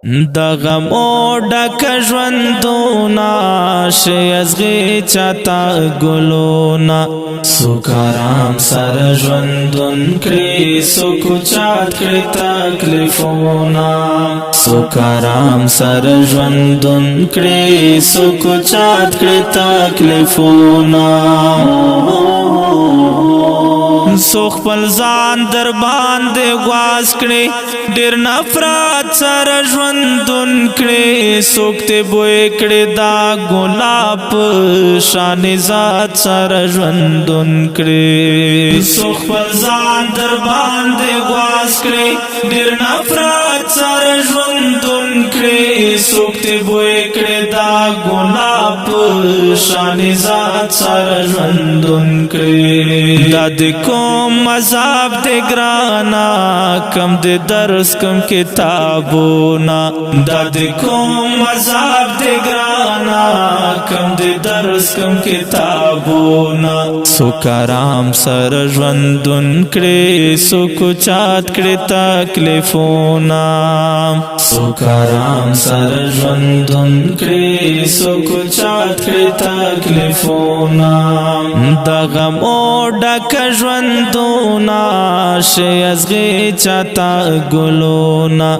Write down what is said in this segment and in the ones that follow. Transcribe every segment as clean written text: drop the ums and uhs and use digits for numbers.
د غمو ډک ژوندونه شي ازغي چاته ګلونه څوک آرام سره ژوندون کړي څوک اوچت کړي تکلیفونه څوک آرام سره ژوندون کړي څوک اوچت کړي تکلیفونه څوک خپل ځان در باندې غواز کړي ډېر نفرت سره ژوندون کړي څوک ته بوی کړي دا ګلاب شان ذات سره ژوندون کړي څوک خپل ځان در باندې غواز کړي ډېر نفرت سره ژوندون کړي څوک ته بوی کړي دا ګلاب شان ذات سره ژوندون کړي دا د کوم مذهب دې ګرانا کم دې درس کم کتابونه دا د کوم مذهب دې ګرانا کم دې درس کم کتابونه څوک آرام سره ژوندون کړي څوک اوچت کړي تکلیفونه څوک آرام سره ژوندون کړي څوک اوچت کړي تکلیفونه د غمو ډک ژوندونه شي ازغي چاته ګلونه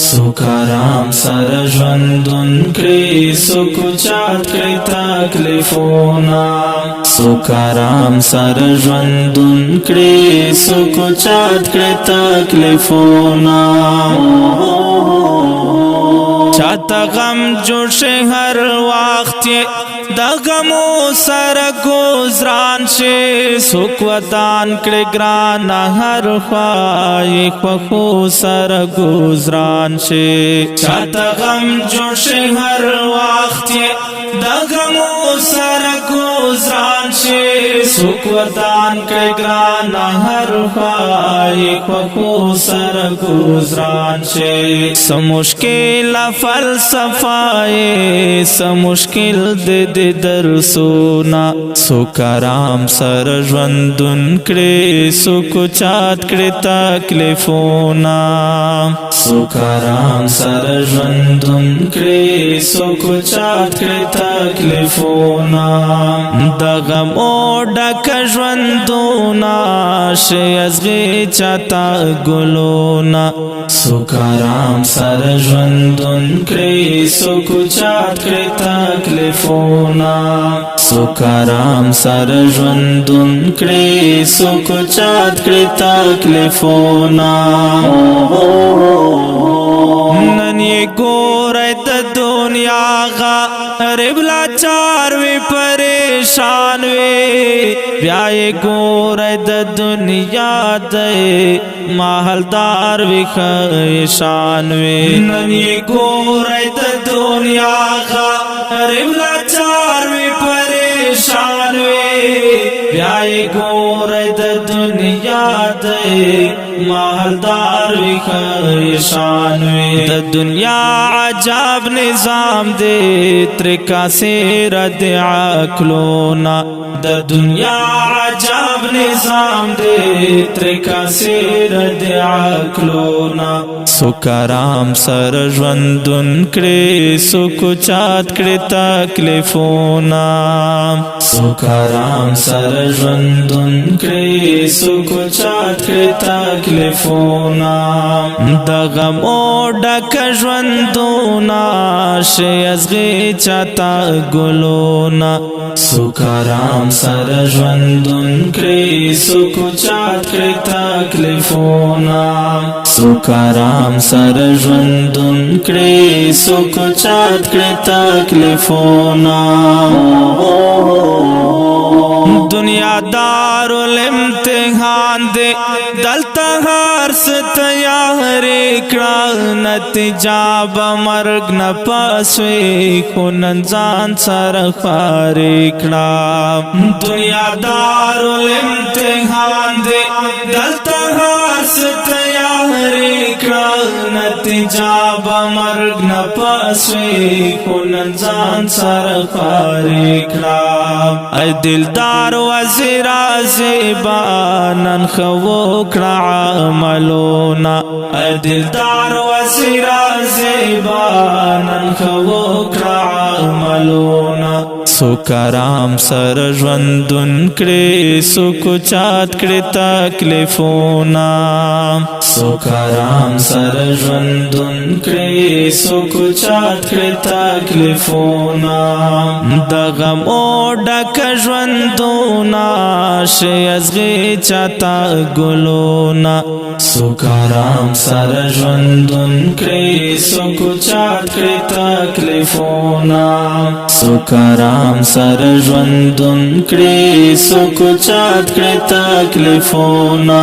څوک آرام سره ژوندون کړي څوک اوچت کړي تکلیفونه څوک آرام سره ژوندون کړي څوک اوچت کړي تکلیفونه چاته غم جوړ شي هر وخت د غمو سره گزران شي څوک ودان کړي ګران هر خوای خو سره گزران شي چاته غم جوړ شي هر وخت د غمو سره گزران شي څوک ودان کړي ګران هر خوای خو سره گزران شي سم مشکل فلسفه سم مشکل د درسونه څوک آرام سره ژوندون کړي څوک اوچت کړي تکلیفونه څوک آرام سره ژوندون کړي څوک اوچت کړي تکلیفونه د غمو ډک ژوندونه شي ازغي چاته ګلونه څوک آرام سره ژوندون کړي څوک اوچت کړي تکلیفونه څوک آرام سره ژوندون کړي څوک اوچت کړي تکلیفونه نن یې ګورئ د دنیا غریب لاچار وي پریشان وي بیا یې ګورئ د دنیا دی مالدار وي خیشان وي نن یې ګورئ د دنیا غریب لاچار وي پریشان وي بیا یې ګورئ د دنیا دی مالدار وي خیشان وي د دنیا عجب نظام دی ترکا سے رد عقلونه د دنیا عجب نظام دی ترکا سے رد عقلونه څوک آرام سره ژوندون کړي څوک اوچت کړي تکلیفونه څوک آرام سره ژوندون کړي څوک اوچت کړي تکلیفونه د غمو ډک ژوندونه شي ازغي چاته ګلونه څوک آرام سره ژوندون کړي څوک اوچت کړي تکلیفونه څوک آرام سره ژوندون کړي څوک اوچت کړي تکلیفونه دنیا دار الامتحان دے دلتا ہر ستیار کړه نتیجه بمرګ نه پاسوي خو نن ځان سره خار کړه دنیا دار الامتحان دے دلتا ستیاری کړه نتیجه به مرګ نه پسوي خو نن ځان سره خوارې کړه ای دلدار وزیر زیبا نن ښه وکړه عملونه ای دلدار وزیر زیبا نن ښه وکړه عملونه سو کرام سر ژوندون کړي سو کوچات کړي تکلیفونه سو کرام سر ژوندون کړي سو کوچات کړي تکلیفونه د غم او ډک ژوندونه شي ازغي چاته ګلونه سو کرام سر ژوندون کړي سو کوچات کړي تکلیفونه سو کرام سر ژوندون کړي سو کوچات کړي تکلیفونه